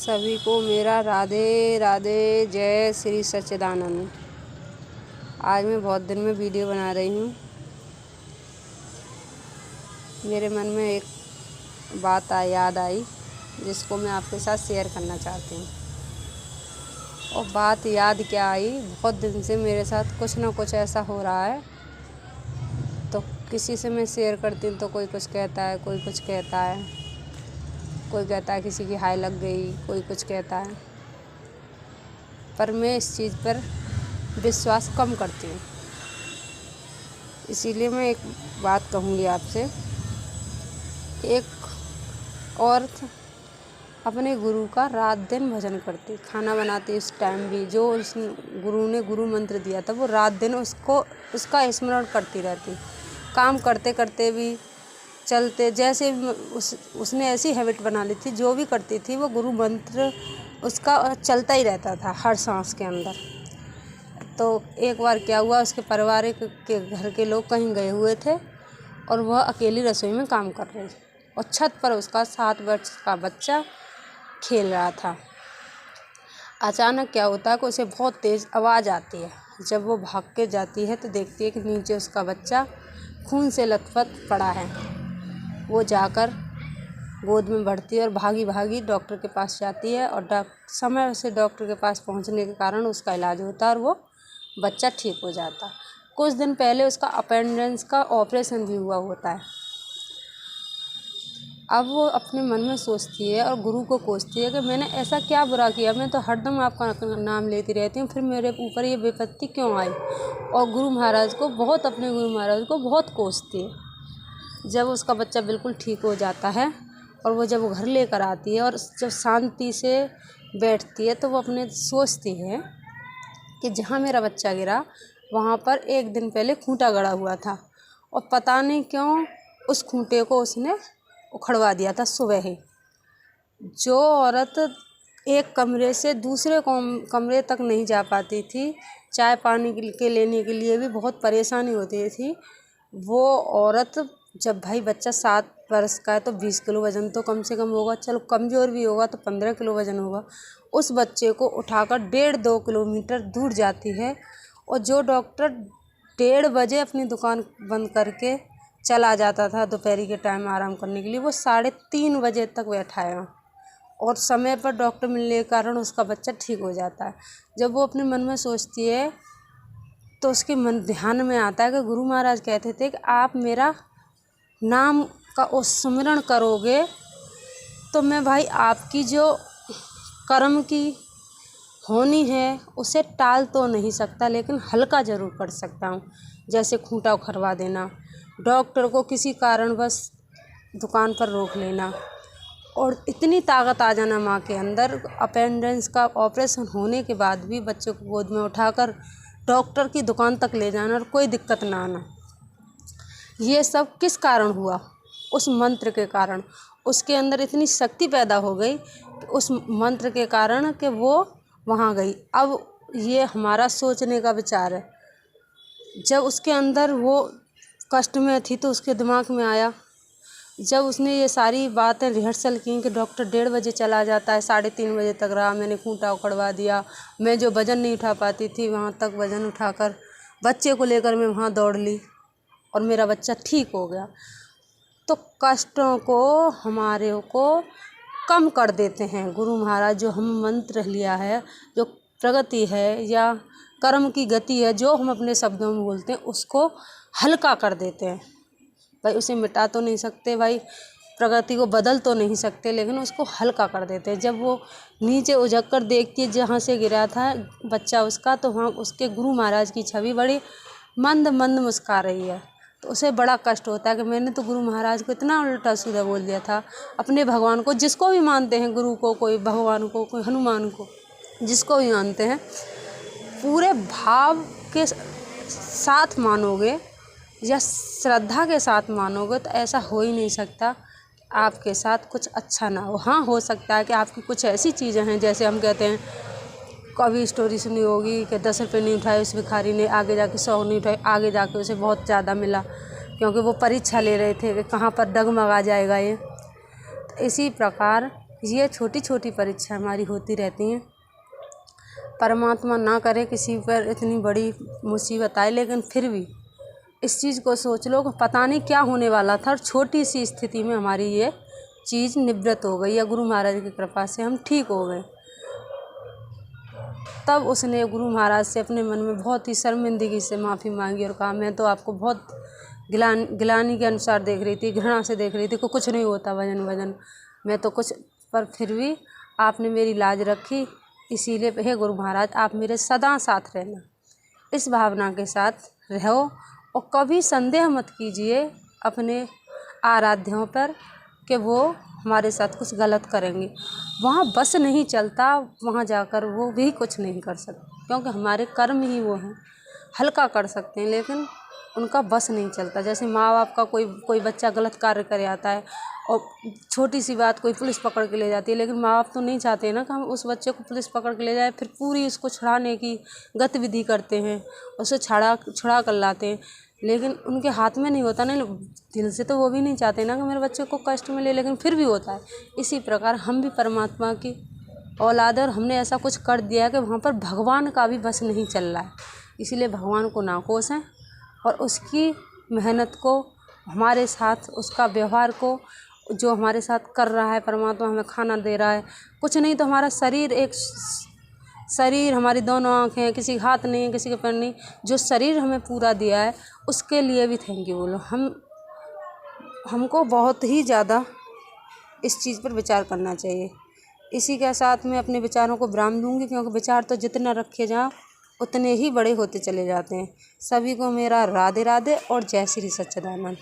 सभी को मेरा राधे राधे, जय श्री सच्चिदानंद। आज मैं बहुत दिन में वीडियो बना रही हूँ। मेरे मन में एक बात याद आई जिसको मैं आपके साथ शेयर करना चाहती हूँ। और बात याद क्या आई, बहुत दिन से मेरे साथ कुछ ना कुछ ऐसा हो रहा है, तो किसी से मैं शेयर करती हूँ तो कोई कुछ कहता है, कोई कुछ कहता है, कोई कहता है किसी की हाय लग गई, कोई कुछ कहता है, पर मैं इस चीज़ पर विश्वास कम करती हूँ। इसीलिए मैं एक बात कहूँगी आपसे कि एक औरत अपने गुरु का रात दिन भजन करती, खाना बनाती, उस टाइम भी जो उस गुरु ने गुरु मंत्र दिया था वो रात दिन उसका स्मरण करती रहती। काम करते करते भी, चलते, जैसे उसने ऐसी हैबिट बना ली थी, जो भी करती थी वो गुरु मंत्र उसका चलता ही रहता था हर सांस के अंदर। तो एक बार क्या हुआ, उसके परिवार के घर के लोग कहीं गए हुए थे और वह अकेली रसोई में काम कर रही और छत पर उसका 7 वर्ष का बच्चा खेल रहा था। अचानक क्या होता है कि उसे बहुत तेज़ आवाज़ आती है। जब वो भाग के जाती है तो देखती है कि नीचे उसका बच्चा खून से लथपथ पड़ा है। वो जाकर गोद में भरती है और भागी भागी डॉक्टर के पास जाती है और समय से डॉक्टर के पास पहुंचने के कारण उसका इलाज होता है और वो बच्चा ठीक हो जाता है। कुछ दिन पहले उसका अपेंडिक्स का ऑपरेशन भी हुआ होता है। अब वो अपने मन में सोचती है और गुरु को कोसती है कि मैंने ऐसा क्या बुरा किया, मैं तो हरदम आपका नाम लेती रहती हूँ, फिर मेरे ऊपर ये विपत्ति क्यों आई। और गुरु महाराज को बहुत कोसती है। जब उसका बच्चा बिल्कुल ठीक हो जाता है और वो जब घर लेकर आती है और जब शांति से बैठती है तो वो अपने सोचती है कि जहाँ मेरा बच्चा गिरा वहाँ पर एक दिन पहले खूंटा गड़ा हुआ था और पता नहीं क्यों उस खूंटे को उसने उखड़वा दिया था सुबह ही। जो औरत एक कमरे से दूसरे कमरे तक नहीं जा पाती थी, चाय पानी के लेने के लिए भी बहुत परेशानी होती थी, वो औरत जब भाई बच्चा 7 वर्ष का है तो 20 किलो वज़न तो कम से कम होगा, चलो कमज़ोर भी होगा तो 15 किलो वज़न होगा, उस बच्चे को उठाकर 1.5-2 किलोमीटर दूर जाती है। और जो डॉक्टर 1:30 बजे अपनी दुकान बंद करके चला जाता था दोपहर के टाइम आराम करने के लिए, वो 3:30 बजे तक बैठाएगा और समय पर डॉक्टर मिलने के कारण उसका बच्चा ठीक हो जाता है। जब वो अपने मन में सोचती है तो उसके ध्यान में आता है कि गुरु महाराज कहते थे कि आप मेरा नाम का सुमिरन करोगे तो मैं भाई आपकी जो कर्म की होनी है उसे टाल तो नहीं सकता, लेकिन हल्का ज़रूर कर सकता हूँ। जैसे खूंटा उखड़वा देना, डॉक्टर को किसी कारणवश दुकान पर रोक लेना और इतनी ताकत आ जाना माँ के अंदर, अपेंडिक्स का ऑपरेशन होने के बाद भी बच्चे को गोद में उठाकर डॉक्टर की दुकान तक ले जाना और कोई दिक्कत ना आना। ये सब किस कारण हुआ? उस मंत्र के कारण। उसके अंदर इतनी शक्ति पैदा हो गई कि उस मंत्र के कारण कि वो वहाँ गई। अब ये हमारा सोचने का विचार है। जब उसके अंदर वो कष्ट में थी तो उसके दिमाग में आया, जब उसने ये सारी बातें रिहर्सल की कि डॉक्टर 1:30 बजे चला जाता है, 3:30 बजे तक रहा, मैंने खूंटा उखड़वा दिया, मैं जो वज़न नहीं उठा पाती थी वहाँ तक वज़न उठाकर बच्चे को लेकर मैं वहाँ दौड़ ली और मेरा बच्चा ठीक हो गया। तो कष्टों को हमारे को कम कर देते हैं गुरु महाराज। जो हम मंत्र लिया है, जो प्रगति है या कर्म की गति है, जो हम अपने शब्दों में बोलते हैं उसको हल्का कर देते हैं। भाई उसे मिटा तो नहीं सकते, भाई प्रगति को बदल तो नहीं सकते, लेकिन उसको हल्का कर देते हैं। जब वो नीचे उझक कर देखती है जहाँ से गिरा था बच्चा उसका, तो वहाँ उसके गुरु महाराज की छवि बड़ी मंद मंद मुस्कुरा रही है। तो उसे बड़ा कष्ट होता है कि मैंने तो गुरु महाराज को इतना उल्टा सीधा बोल दिया था। अपने भगवान को, जिसको भी मानते हैं, गुरु को, कोई भगवान को, कोई हनुमान को, जिसको भी मानते हैं, पूरे भाव के साथ मानोगे या श्रद्धा के साथ मानोगे तो ऐसा हो ही नहीं सकता आपके साथ कुछ अच्छा ना हो। हाँ, हो सकता है कि आपकी कुछ ऐसी चीज़ें हैं, जैसे हम कहते हैं, कभी स्टोरी सुनी होगी कि 10 रुपये नहीं उठाए उस भिखारी ने, आगे जाके 100 नहीं उठाए, आगे जाके उसे बहुत ज़्यादा मिला, क्योंकि वो परीक्षा ले रहे थे कि कहाँ पर डगमगा जाएगा ये। तो इसी प्रकार ये छोटी छोटी परीक्षा हमारी होती रहती हैं। परमात्मा ना करे किसी पर इतनी बड़ी मुसीबत आए, लेकिन फिर भी इस चीज़ को सोच लो कि पता नहीं क्या होने वाला था और छोटी सी स्थिति में हमारी ये चीज़ निवृत्त हो गई, या गुरु महाराज की कृपा से हम ठीक हो गए। तब उसने गुरु महाराज से अपने मन में बहुत ही शर्मिंदगी से माफ़ी मांगी और कहा, मैं तो आपको बहुत गिलानी के अनुसार देख रही थी, घृणा से देख रही थी कि कुछ नहीं होता वजन मैं तो कुछ, पर फिर भी आपने मेरी लाज रखी, इसीलिए हे गुरु महाराज आप मेरे सदा साथ रहना। इस भावना के साथ रहो और कभी संदेह मत कीजिए अपने आराध्यों पर कि वो हमारे साथ कुछ गलत करेंगे। वहाँ बस नहीं चलता, वहाँ जाकर वो भी कुछ नहीं कर सकते, क्योंकि हमारे कर्म ही वो हैं। हल्का कर सकते हैं लेकिन उनका बस नहीं चलता। जैसे माँ बाप का कोई बच्चा गलत कार्य करे आता है और छोटी सी बात कोई पुलिस पकड़ के ले जाती है, लेकिन माँ बाप तो नहीं चाहते ना कि हम उस बच्चे को पुलिस पकड़ के ले जाए, फिर पूरी उसको छुड़ाने की गतिविधि करते हैं, उसे छुड़ा कर लाते हैं, लेकिन उनके हाथ में नहीं होता ना। दिल से तो वो भी नहीं चाहते ना कि मेरे बच्चे को कष्ट मिले, लेकिन फिर भी होता है। इसी प्रकार हम भी परमात्मा की औलाद है और हमने ऐसा कुछ कर दिया है कि वहाँ पर भगवान का भी बस नहीं चल रहा है। इसीलिए भगवान को ना कोसें और उसकी मेहनत को, हमारे साथ उसका व्यवहार को, जो हमारे साथ कर रहा है, परमात्मा हमें खाना दे रहा है, कुछ नहीं तो हमारा शरीर हमारी दोनों आँखें, किसी का हाथ नहीं, किसी के पैर नहीं, जो शरीर हमें पूरा दिया है उसके लिए भी थैंक यू बोलो। हमको बहुत ही ज़्यादा इस चीज़ पर विचार करना चाहिए। इसी के साथ मैं अपने विचारों को विराम दूंगी, क्योंकि विचार तो जितना रखे जाओ उतने ही बड़े होते चले जाते हैं। सभी को मेरा राधे राधे और जय श्री सच्चिदानंद।